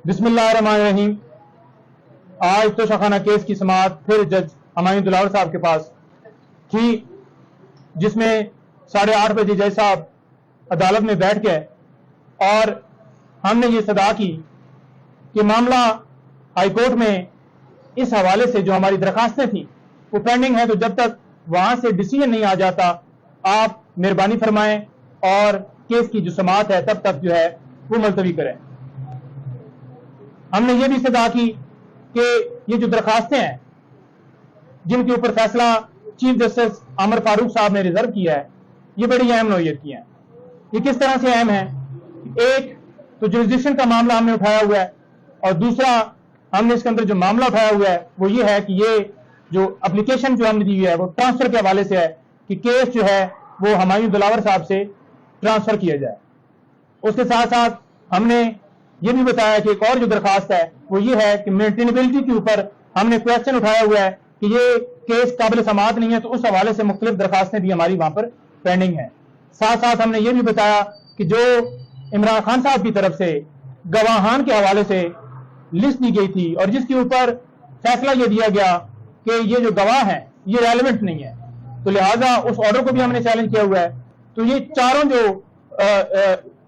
बिस्मिल्लाहिर्रहमानिर्रहीम। आज तो शाखाना केस की समाअत फिर जज हमायूं दिलावर साहब के पास थी, जिसमें 8:30 बजे जज साहब अदालत में बैठ गए और हमने ये सदा की कि मामला हाईकोर्ट में इस हवाले से जो हमारी दरखास्तें थी वो पेंडिंग है, तो जब तक वहां से डिसीजन नहीं आ जाता आप मेहरबानी फरमाएं और केस की जो समाअत है तब तक जो है वो मुलतवी करें। हमने ये भी सदा की कि ये जो दरखास्तें हैं जिनके ऊपर फैसला चीफ जस्टिस आमर फारूक साहब ने रिजर्व किया है, ये बड़ी अहम नौयत की हैं। ये किस तरह से अहम है? एक तो जुरिसडिक्शन का मामला हमने उठाया हुआ है, और दूसरा हमने इसके अंदर जो मामला उठाया हुआ है वो ये है कि ये जो एप्लीकेशन जो हमने दी हुई है वो ट्रांसफर के हवाले से है कि केस जो है वो हमायूं दिलावर साहब से ट्रांसफर किया जाए। उसके साथ साथ हमने ये भी बताया कि एक और जो दरखास्त है वो ये है कि मेंटेनेबिलिटी के ऊपर हमने क्वेश्चन उठाया हुआ है कि ये केस काबिल समाअत नहीं है, तो उस हवाले से मुख्तलिफ दरखास्तें भी हमारी वहां पर पेंडिंग है। साथ साथ हमने ये भी बताया कि जो इमरान खान साहब की तरफ से गवाहान के हवाले से लिस्ट दी गई थी और जिसके ऊपर फैसला ये दिया गया कि ये जो गवाह हैं ये रेलेवेंट नहीं है, तो लिहाजा उस ऑर्डर को भी हमने चैलेंज किया हुआ है। तो ये चारों जो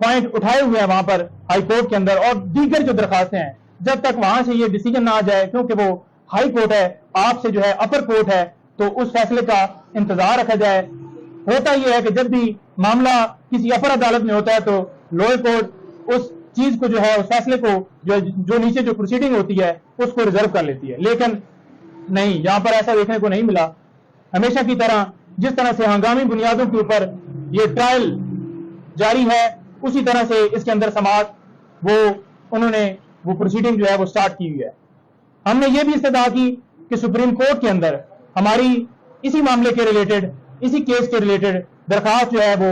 पॉइंट उठाए हुए हैं वहां पर हाई कोर्ट के अंदर, और दीगर जो दरखास्तें हैं, जब तक वहां से ये डिसीजन ना आ जाए, क्योंकि वो हाई कोर्ट है, आपसे जो है अपर कोर्ट है, तो उस फैसले का इंतजार रखा जाए। होता यह है कि जब भी मामला किसी अपर अदालत में होता है तो लोअर कोर्ट उस चीज को जो है उस फैसले को जो नीचे जो प्रोसीडिंग होती है उसको रिजर्व कर लेती है, लेकिन नहीं, यहां पर ऐसा देखने को नहीं मिला। हमेशा की तरह जिस तरह से हंगामी बुनियादों के ऊपर ये ट्रायल जारी है, उसी तरह से इसके अंदर समाअत उन्होंने वो प्रोसीडिंग जो है वो स्टार्ट की हुई है। हमने ये भी इस्तदा की कि सुप्रीम कोर्ट के अंदर हमारी इसी मामले के रिलेटेड, इसी केस के रिलेटेड दरखास्त जो है वो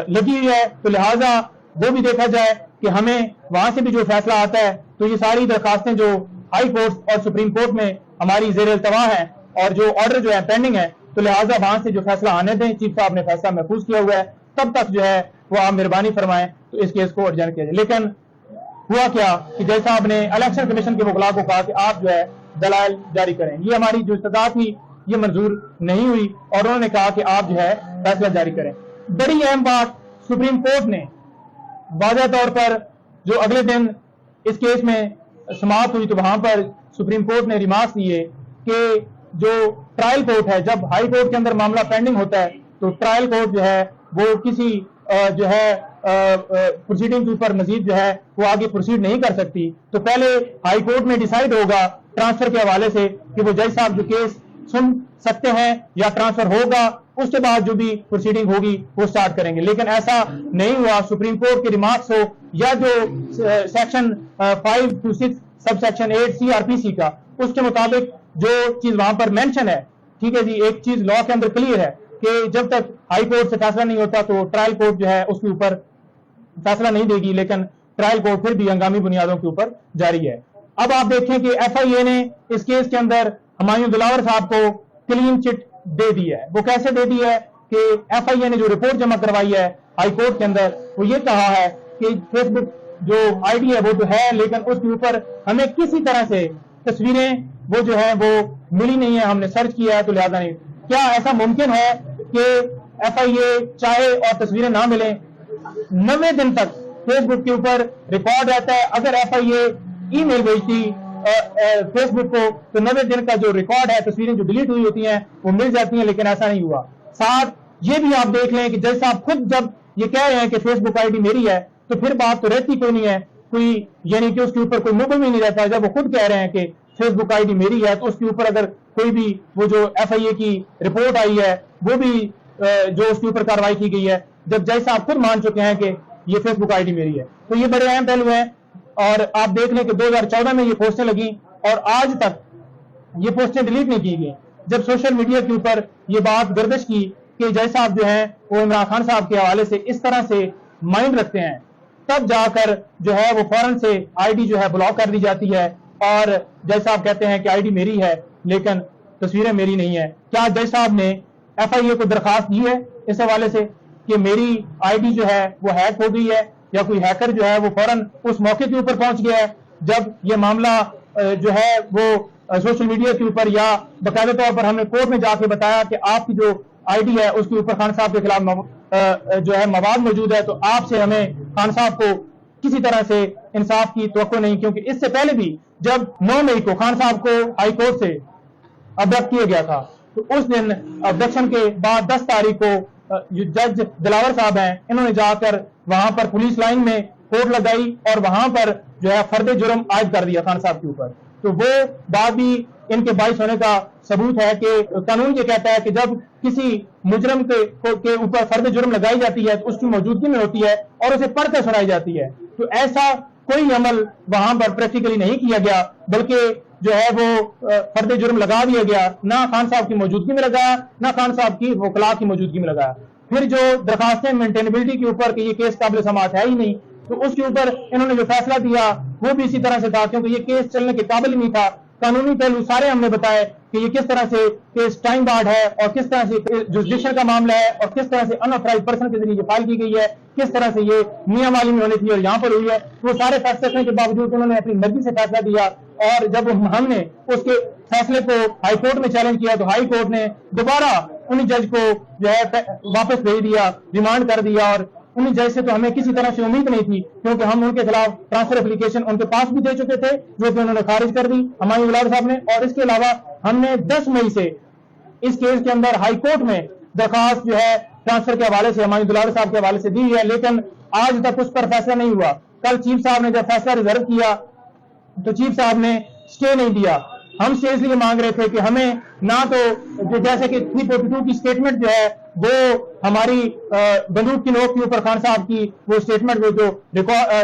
लगी हुई है, तो लिहाजा वो भी देखा जाए कि हमें वहां से भी जो फैसला आता है तो ये सारी दरखास्तें जो हाई कोर्ट और सुप्रीम कोर्ट में हमारी ज़ेर इल्तवा है और जो ऑर्डर जो है पेंडिंग है, तो लिहाजा वहां से जो फैसला आने दें। चीफ साहब ने फैसला महफूज किया हुआ है, तब तक जो है वो आप मेहरबानी फरमाएं तो इस केस को अर्जेंट किया जाए। लेकिन हुआ क्या कि जज साहब ने इलेक्शन कमीशन के वकला को कहा कि आप जो है दलाइल जारी करें। ये हमारी जो इस्तदा थी ये मंजूर नहीं हुई और उन्होंने कहा कि आप जो है फैसला जारी करें। बड़ी अहम बात, सुप्रीम कोर्ट ने वाज़ेह तौर पर जो अगले दिन इस केस में समाअत हुई तो वहां पर सुप्रीम कोर्ट ने रिमार्क्स दिए कि जो ट्रायल कोर्ट है, जब हाई कोर्ट के अंदर मामला पेंडिंग होता है तो ट्रायल कोर्ट जो है वो किसी जो है प्रोसीडिंग के ऊपर मजीद जो है वो आगे प्रोसीड नहीं कर सकती। तो पहले हाई कोर्ट में डिसाइड होगा ट्रांसफर के हवाले से कि वो जज साहब जो केस सुन सकते हैं या ट्रांसफर होगा, उसके बाद जो भी प्रोसीडिंग होगी वो स्टार्ट करेंगे। लेकिन ऐसा नहीं हुआ। सुप्रीम कोर्ट के रिमार्क्स हो या जो section 5 to 6 sub section 8 CRPC का, उसके मुताबिक जो चीज वहां पर मेंशन है, ठीक है जी, एक चीज लॉ के अंदर क्लियर है कि जब तक हाई कोर्ट से फैसला नहीं होता तो ट्रायल कोर्ट जो है उसके ऊपर फैसला नहीं देगी, लेकिन ट्रायल कोर्ट फिर भी हंगामी बुनियादों के ऊपर जारी है। अब आप देखें कि FIA ने इस केस के अंदर हमायूं दिलावर साहब को क्लीन चिट दे दी है। वो कैसे दे दी है कि FIA ने जो रिपोर्ट जमा करवाई है हाई कोर्ट के अंदर, वो ये कहा है कि फेसबुक जो ID है वो तो है, लेकिन उसके ऊपर हमें किसी तरह से तस्वीरें वो जो है वो मिली नहीं है, हमने सर्च किया है तो लिहाजा नहीं। क्या ऐसा मुमकिन है कि FIA चाहे और तस्वीरें ना मिले? 90 दिन तक फेसबुक के ऊपर रिकॉर्ड रहता है। अगर FIA ईमेल भेजती फेसबुक को तो 90 दिन का जो रिकॉर्ड है, तस्वीरें जो डिलीट हुई होती हैं वो मिल जाती हैं, लेकिन ऐसा नहीं हुआ। साथ ये भी आप देख लें कि जज साहब खुद जब ये कह रहे हैं कि फेसबुक ID मेरी है, तो फिर बात तो रहती कोई नहीं है, कोई यानी कि उसके ऊपर कोई मुकदमा नहीं रहता। जब वो खुद कह रहे हैं कि फेसबुक ID मेरी है तो उसके ऊपर अगर कोई भी वो जो FIA की रिपोर्ट आई है वो भी जो उसके ऊपर कार्रवाई की गई है, जब जज साहब खुद मान चुके हैं कि ये फेसबुक ID मेरी है, तो ये बड़े अहम पहलू हैं। और आप देख लें कि 2014 में ये पोस्टें लगी और आज तक ये पोस्टें डिलीट नहीं की गई। जब सोशल मीडिया के ऊपर ये बात गर्दिश की कि जज साहब जो है वो इमरान खान साहब के हवाले से इस तरह से माइंड रखते हैं, तब जाकर जो है वो फौरन से ID जो है ब्लॉक कर दी जाती है और जज साहब कहते हैं कि ID मेरी है लेकिन तस्वीरें मेरी नहीं है। क्या जज साहब ने FIA को दरखास्त दी है इस हवाले से कि मेरी ID जो है वो हैक हो गई है, या कोई हैकर जो है वो फौरन उस मौके के ऊपर पहुंच गया है جب یہ معاملہ جو ہے وہ سوشل میڈیا کے اوپر یا باقاعدہ طور پر ہم نے کورٹ میں جا کے بتایا کہ آپ کی جو آئی ڈی ہے اس کے اوپر خان صاحب کے خلاف جو ہے مواد موجود ہے، تو آپ سے ہمیں خان صاحب کو کسی طرح سے انصاف کی توقع نہیں، کیونکہ اس سے پہلے بھی جب 9 مئی کو خان صاحب کو ہائی کورٹ سے ابڈکٹ کیا گیا تھا، تو اس دن ابڈکشن کے بعد 10 تاریخ کو جج دلاور صاحب ہیں، انہوں نے جا کر وہاں پر پولیس لائن میں کوٹ لگائی اور وہاں پر جو ہے فرد جرم عائد کر دیا خان صاحب کے اوپر. تو وہ بات بھی ان کے باعث ہونے کا ثبوت ہے کہ قانون یہ کہتا ہے کہ جب کسی مجرم کے اوپر فرد جرم لگائی جاتی ہے تو اس کی موجودگی میں ہوتی ہے اور اسے پڑھ کر سنائی جاتی ہے. تو ایسا کوئی عمل وہاں پر پریکٹیکلی نہیں کیا گیا، بلکہ جو ہے وہ فرد جرم لگا دیا گیا، نہ خان صاحب کی موجودگی میں لگایا، نہ خان صاحب کی وکلاء کی موجودگی میں لگایا. پھر جو درخواستیں مینٹینیبلٹی کے اوپر کہ یہ کیس قابل سماعت ہے ہی نہیں، تو اس کے اوپر انہوں نے جو فیصلہ دیا وہ بھی اسی طرح سے تھا، کیونکہ یہ کیس چلنے کے قابل ہی نہیں تھا. قانونی پہلو سارے ہم نے بتائے کہ یہ کس طرح سے کیس ٹائم بارڈ ہے اور کس طرح سے جوڈیشل کا معاملہ ہے اور کس طرح سے ان آتھرائزڈ پرسن کے ذریعے یہ فائل کی گئی ہے، کس طرح سے یہ میاں والی میں ہونی تھی اور یہاں پر ہوئی ہے. وہ سارے فیصلے کرنے کے باوجود انہوں نے اپنی مرضی سے فیصلہ دیا، اور جب ہم نے اس کے فیصلے کو ہائی کورٹ میں چیلنج کیا تو ہائی کورٹ نے دوبارہ انہی جج کو جو ہے واپس بھیج دیا، ریمانڈ کر دیا. اور انہی جج سے تو ہمیں کسی طرح سے امید نہیں تھی، کیونکہ ہم ان کے خلاف ٹرانسفر اپلیکیشن ان کے پاس بھی دے چکے تھے جو کہ انہوں نے خارج کر دی ہمایوں دلال صاحب نے. اور اس کے علاوہ ہم نے 10 مئی سے اس کیس کے اندر ہائی کورٹ میں درخواست جو ہے ٹرانسفر کے حوالے سے ہمایوں دلال صاحب کے حوالے سے دی ہے، لیکن آج تک اس پر فیصلہ نہیں ہوا. کل چیف صاحب نے جب فیصلہ ریزرو کیا تو چیف صاحب نے اسٹے نہیں دیا. ہم سے اس لیے مانگ رہے تھے کہ ہمیں نہ تو جیسے کہ 342 کی اسٹیٹمنٹ جو ہے وہ ہماری بندوق کی نوک کے اوپر خان صاحب کی وہ اسٹیٹمنٹ جو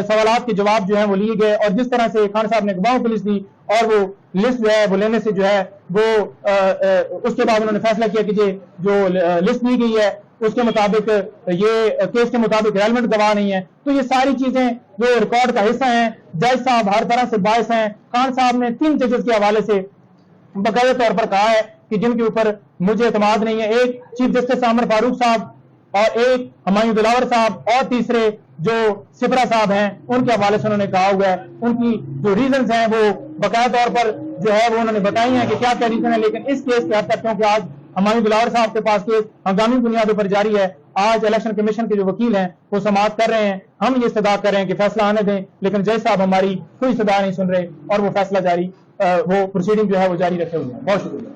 سوالات کے جواب جو ہیں وہ لیے گئے، اور جس طرح سے خان صاحب نے گواہوں کی لسٹ دی اور وہ لسٹ جو ہے وہ لینے سے جو ہے وہ اس کے بعد انہوں نے فیصلہ کیا کہ جو لسٹ دی گئی ہے اس کے مطابق یہ کیس کے مطابق ریلیونٹ گواہ نہیں ہے. تو یہ ساری چیزیں جو ریکارڈ کا حصہ ہیں، جج صاحب ہر طرح سے باعث ہیں. خان صاحب نے 3 ججز کے حوالے سے باقاعدہ طور پر کہا ہے کہ جن کے اوپر مجھے اعتماد نہیں ہے، ایک چیف جسٹس عامر فاروق صاحب اور ایک ہمایوں دلاور صاحب اور تیسرے جو سپرا صاحب ہیں ان کے حوالے سے انہوں نے کہا ہوا ہے. ان کی جو ریزنز ہیں وہ باقاعدہ طور پر جو ہے وہ انہوں نے بتائی ہیں کہ کیا کیا ریزن ہے. لیکن اس کیس کے حد تک کیونکہ آج ہمایوں دلاور صاحب کے پاس کیس ہنگامی بنیادوں پر جاری ہے، آج الیکشن کمیشن کے جو وکیل ہیں وہ سماعت کر رہے ہیں، ہم یہ استدعا کر رہے ہیں کہ فیصلہ آنے دیں، لیکن جج صاحب ہماری کوئی صدا نہیں سن رہے اور وہ فیصلہ جاری وہ پروسیڈنگ جو ہے وہ جاری رکھے ہوئے ہیں. بہت شکریہ.